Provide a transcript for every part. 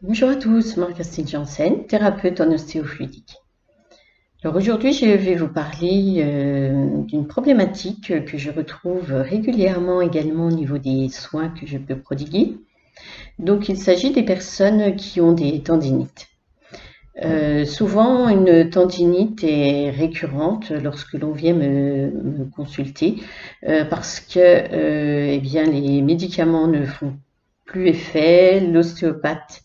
Bonjour à tous, Marie-Christine Janssen, thérapeute en ostéofluidique. Alors aujourd'hui, je vais vous parler d'une problématique que je retrouve régulièrement également au niveau des soins que je peux prodiguer. Donc il s'agit des personnes qui ont des tendinites. Souvent, une tendinite est récurrente lorsque l'on vient me consulter parce que eh bien, les médicaments ne font plus effet, l'ostéopathe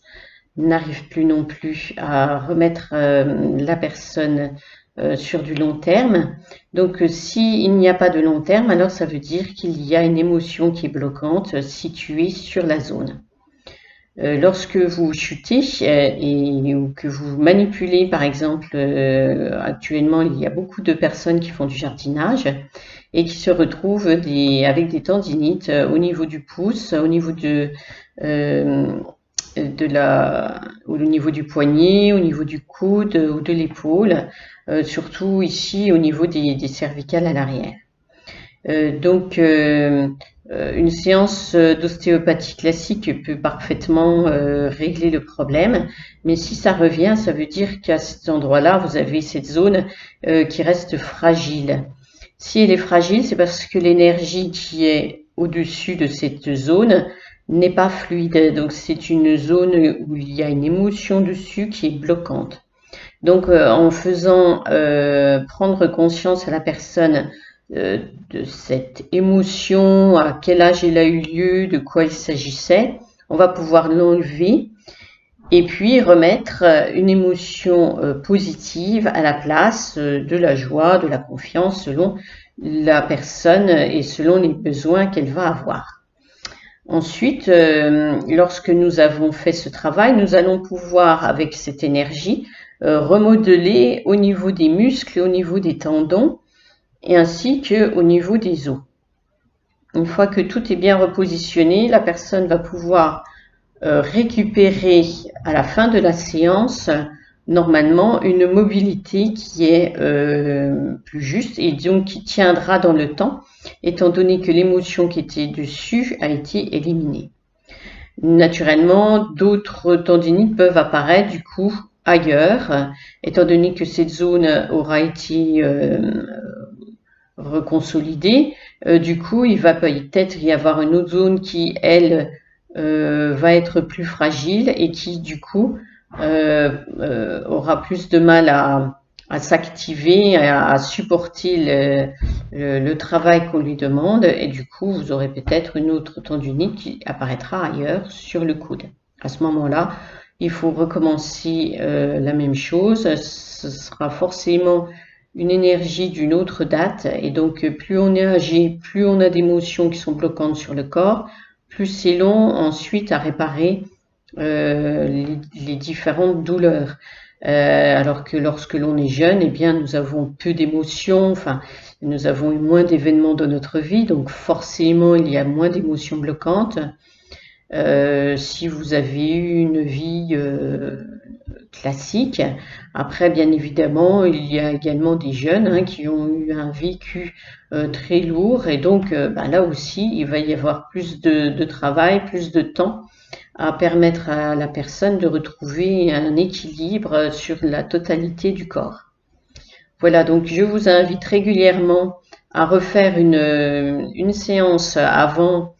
n'arrive plus non plus à remettre la personne sur du long terme. Donc, s'il n'y a pas de long terme, alors ça veut dire qu'il y a une émotion qui est bloquante située sur la zone. Lorsque vous chutez ou que vous manipulez, par exemple, actuellement, il y a beaucoup de personnes qui font du jardinage et qui se retrouvent avec des tendinites au niveau du pouce, euh, au niveau du poignet, au niveau du coude ou de l'épaule, surtout ici au niveau des cervicales à l'arrière. Une séance d'ostéopathie classique peut parfaitement régler le problème, mais si ça revient, ça veut dire qu'à cet endroit-là, vous avez cette zone qui reste fragile. Si elle est fragile, c'est parce que l'énergie qui est au-dessus de cette zone n'est pas fluide. Donc c'est une zone où il y a une émotion dessus qui est bloquante. Donc en faisant prendre conscience à la personne de cette émotion, à quel âge elle a eu lieu, de quoi il s'agissait, on va pouvoir l'enlever et puis remettre une émotion positive à la place de la joie, de la confiance selon la personne et selon les besoins qu'elle va avoir. Ensuite, lorsque nous avons fait ce travail, nous allons pouvoir, avec cette énergie, remodeler au niveau des muscles, au niveau des tendons, et ainsi qu'au niveau des os. Une fois que tout est bien repositionné, la personne va pouvoir récupérer à la fin de la séance normalement une mobilité qui est plus juste et donc qui tiendra dans le temps, étant donné que l'émotion qui était dessus a été éliminée. Naturellement, d'autres tendinites peuvent apparaître du coup ailleurs, étant donné que cette zone aura été reconsolidée. Du coup, il va peut-être y avoir une autre zone qui, elle, va être plus fragile et qui, du coup, aura plus de mal à s'activer, à supporter le travail qu'on lui demande. Et du coup, vous aurez peut-être une autre tendinite qui apparaîtra ailleurs sur le coude. À ce moment-là, il faut recommencer la même chose. Ce sera forcément une énergie d'une autre date. Et donc, plus on est âgé, plus on a d'émotions qui sont bloquantes sur le corps, plus c'est long ensuite à réparer les différentes douleurs. Alors que lorsque l'on est jeune, eh bien, nous avons peu d'émotions, enfin, nous avons eu moins d'événements dans notre vie, donc forcément, il y a moins d'émotions bloquantes. Si vous avez eu une vie classique. Après, bien évidemment, il y a également des jeunes qui ont eu un vécu très lourd et donc là aussi, il va y avoir plus de travail, plus de temps à permettre à la personne de retrouver un équilibre sur la totalité du corps. Voilà, donc je vous invite régulièrement à refaire une séance avant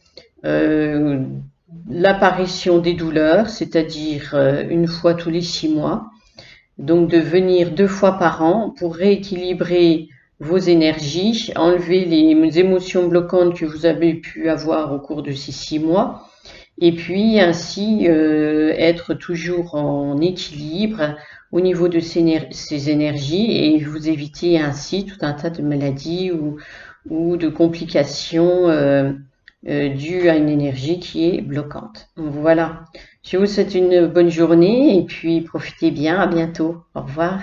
euh, l'apparition des douleurs, c'est-à-dire une fois tous les 6 mois. Donc de venir 2 fois par an pour rééquilibrer vos énergies, enlever les émotions bloquantes que vous avez pu avoir au cours de ces 6 mois, et puis ainsi être toujours en équilibre au niveau de ces énergies et vous éviter ainsi tout un tas de maladies ou de complications dues à une énergie qui est bloquante. Voilà. Je vous souhaite une bonne journée et puis profitez bien. À bientôt. Au revoir.